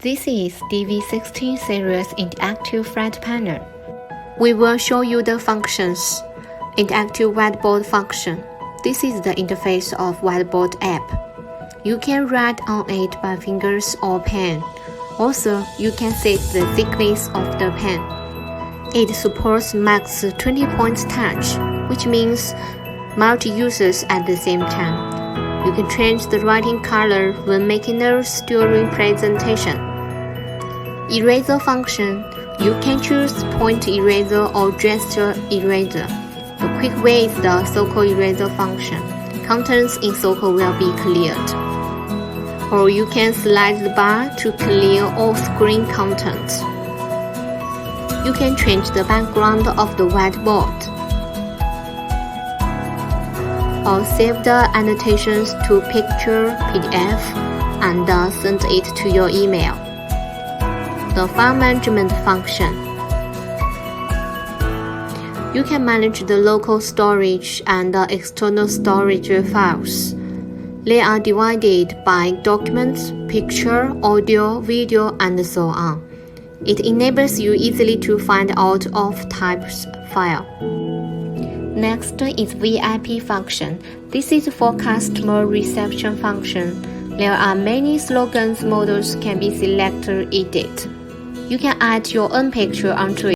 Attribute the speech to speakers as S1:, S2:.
S1: This is DV16 series interactive flat panel. We will show you the functions. Interactive whiteboard function. This is the interface of Whiteboard app. You can write on it by fingers or pen. Also, you can set the thickness of the pen. It supports max 20 points touch, which means multi-users at the same time. You can change the writing color when making notes during presentation. Eraser function. You can choose point eraser or gesture eraser. The quick way is the circle eraser function. Contents in circle will be cleared. Or you can slide the bar to clear all screen content. You can change the background of the whiteboard. Or save the annotations to picture, PDF, and send it to your email. The file management function. You can manage the local storage and the external storage files. They are divided by documents, picture, audio, video, and so on. It enables you easily to find out of types file. Next is VIP function. This is for customer reception function. There are many slogans models can be selected edit. You can add your own picture onto it.